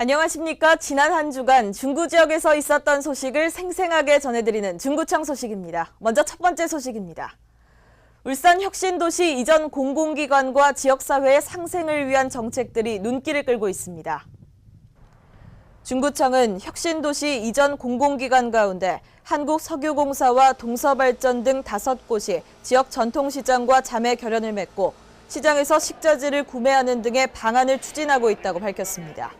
안녕하십니까. 지난 한 주간 중구 지역에서 있었던 소식을 생생하게 전해드리는 중구청 소식입니다. 먼저 첫 번째 소식입니다. 울산 혁신도시 이전 공공기관과 지역사회의 상생을 위한 정책들이 눈길을 끌고 있습니다. 중구청은 혁신도시 이전 공공기관 가운데 한국석유공사와 동서발전 등 5곳이 지역 전통시장과 자매 결연을 맺고 시장에서 식자재를 구매하는 등의 방안을 추진하고 있다고 밝혔습니다.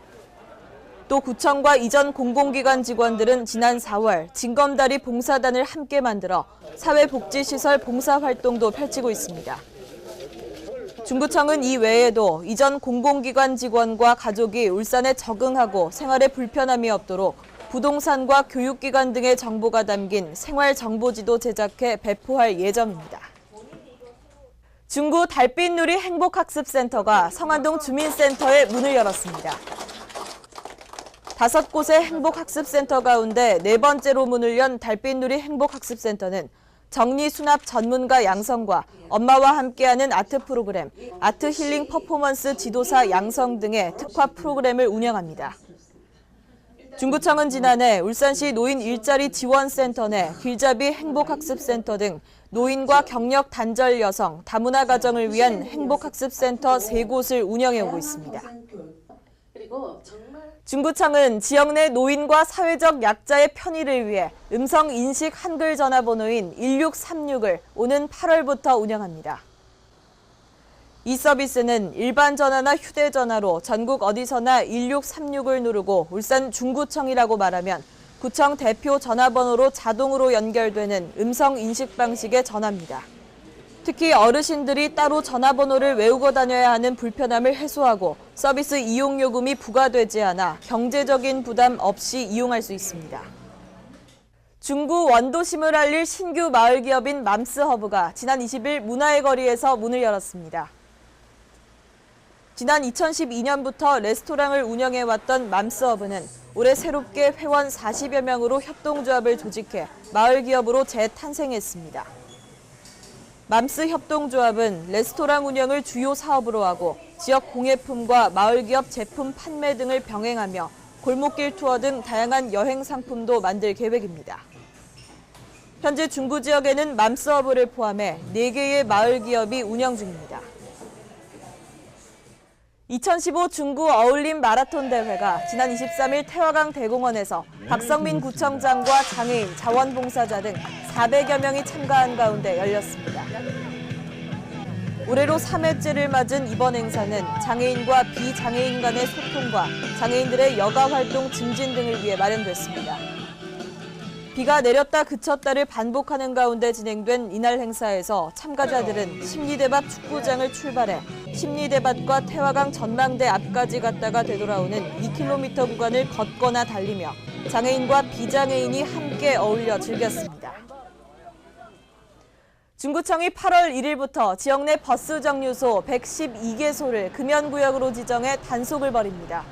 또 구청과 이전 공공기관 직원들은 지난 4월 징검다리 봉사단을 함께 만들어 사회복지시설 봉사활동도 펼치고 있습니다. 중구청은 이 외에도 이전 공공기관 직원과 가족이 울산에 적응하고 생활에 불편함이 없도록 부동산과 교육기관 등의 정보가 담긴 생활정보지도 제작해 배포할 예정입니다. 중구 달빛누리 행복학습센터가 성안동 주민센터에 문을 열었습니다. 5곳의 행복학습센터 가운데 4번째로 문을 연 달빛누리 행복학습센터는 정리수납 전문가 양성과 엄마와 함께하는 아트 프로그램, 아트 힐링 퍼포먼스 지도사 양성 등의 특화 프로그램을 운영합니다. 중구청은 지난해 울산시 노인 일자리 지원센터 내 길잡이 행복학습센터 등 노인과 경력 단절 여성, 다문화 가정을 위한 행복학습센터 3곳을 운영해오고 있습니다. 중구청은 지역 내 노인과 사회적 약자의 편의를 위해 음성인식 한글 전화번호인 1636을 오는 8월부터 운영합니다. 이 서비스는 일반 전화나 휴대전화로 전국 어디서나 1636을 누르고 울산 중구청이라고 말하면 구청 대표 전화번호로 자동으로 연결되는 음성인식 방식의 전화입니다. 특히 어르신들이 따로 전화번호를 외우고 다녀야 하는 불편함을 해소하고 서비스 이용 요금이 부과되지 않아 경제적인 부담 없이 이용할 수 있습니다. 중구 원도심을 알릴 신규 마을 기업인 맘스허브가 지난 20일 문화의 거리에서 문을 열었습니다. 지난 2012년부터 레스토랑을 운영해왔던 맘스허브는 올해 새롭게 회원 40여 명으로 협동조합을 조직해 마을 기업으로 재탄생했습니다. 맘스 협동조합은 레스토랑 운영을 주요 사업으로 하고 지역 공예품과 마을기업 제품 판매 등을 병행하며 골목길 투어 등 다양한 여행 상품도 만들 계획입니다. 현재 중구 지역에는 맘스허브를 포함해 4개의 마을 기업이 운영 중입니다. 2015 중구 어울림 마라톤 대회가 지난 23일 태화강 대공원에서 박성민 구청장과 장애인, 자원봉사자 등 400여 명이 참가한 가운데 열렸습니다. 올해로 3회째를 맞은 이번 행사는 장애인과 비장애인 간의 소통과 장애인들의 여가 활동 증진 등을 위해 마련됐습니다. 비가 내렸다 그쳤다를 반복하는 가운데 진행된 이날 행사에서 참가자들은 심리대밭 축구장을 출발해 심리대밭과 태화강 전망대 앞까지 갔다가 되돌아오는 2km 구간을 걷거나 달리며 장애인과 비장애인이 함께 어울려 즐겼습니다. 중구청이 8월 1일부터 지역 내 버스 정류소 112개소를 금연구역으로 지정해 단속을 벌입니다.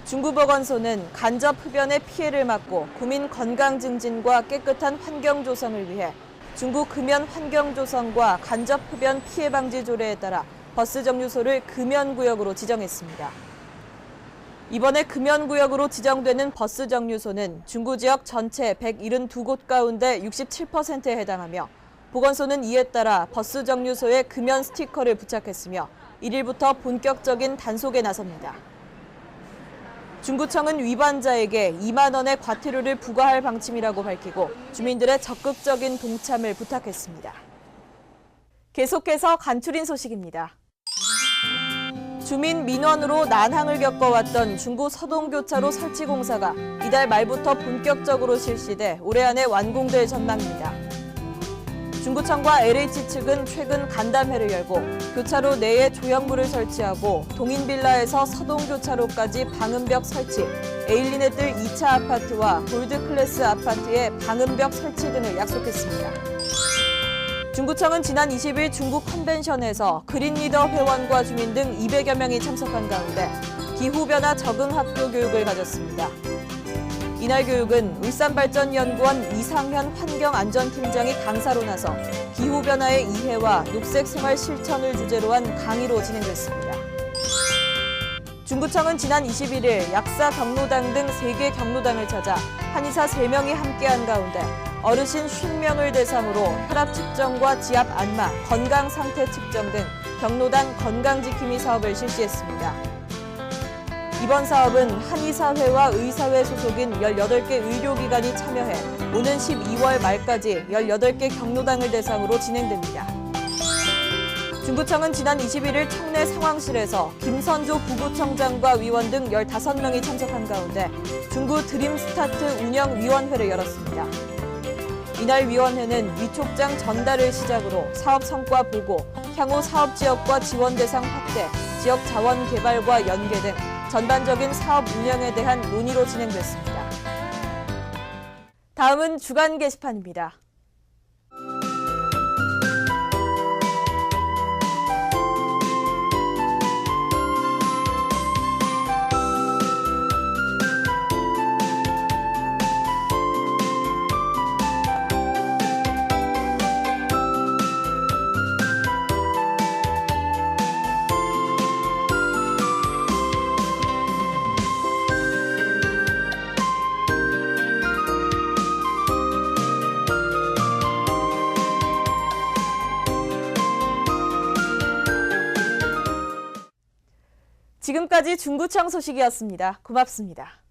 중구보건소는 간접 흡연의 피해를 막고 구민 건강 증진과 깨끗한 환경 조성을 위해 중구 금연 환경 조성과 간접 흡연 피해 방지 조례에 따라 버스 정류소를 금연구역으로 지정했습니다. 이번에 금연구역으로 지정되는 버스 정류소는 중구 지역 전체 172곳 가운데 67%에 해당하며 보건소는 이에 따라 버스 정류소에 금연 스티커를 부착했으며 1일부터 본격적인 단속에 나섭니다. 중구청은 위반자에게 2만 원의 과태료를 부과할 방침이라고 밝히고 주민들의 적극적인 동참을 부탁했습니다. 계속해서 간추린 소식입니다. 주민 민원으로 난항을 겪어왔던 중구 서동교차로 설치 공사가 이달 말부터 본격적으로 실시돼 올해 안에 완공될 전망입니다. 중구청과 LH 측은 최근 간담회를 열고 교차로 내에 조형물을 설치하고 동인빌라에서 서동교차로까지 방음벽 설치, 에일리넷들 2차 아파트와 골드클래스 아파트의 방음벽 설치 등을 약속했습니다. 중구청은 지난 20일 중구 컨벤션에서 그린리더 회원과 주민 등 200여 명이 참석한 가운데 기후변화 적응 학교 교육을 가졌습니다. 이날 교육은 울산발전연구원 이상현 환경안전팀장이 강사로 나서 기후변화의 이해와 녹색생활 실천을 주제로 한 강의로 진행됐습니다. 중구청은 지난 21일 약사 경로당 등 3개 경로당을 찾아 한의사 3명이 함께한 가운데 어르신 50명을 대상으로 혈압 측정과 지압 안마, 건강 상태 측정 등 경로당 건강지킴이 사업을 실시했습니다. 이번 사업은 한의사회와 의사회 소속인 18개 의료기관이 참여해 오는 12월 말까지 18개 경로당을 대상으로 진행됩니다. 중구청은 지난 21일 청내 상황실에서 김선조 부구청장과 위원 등 15명이 참석한 가운데 중구 드림스타트 운영위원회를 열었습니다. 이날 위원회는 위촉장 전달을 시작으로 사업 성과 보고, 향후 사업 지역과 지원 대상 확대, 지역 자원 개발과 연계 등 전반적인 사업 운영에 대한 논의로 진행됐습니다. 다음은 주간 게시판입니다. 지금까지 중구청 소식이었습니다. 고맙습니다.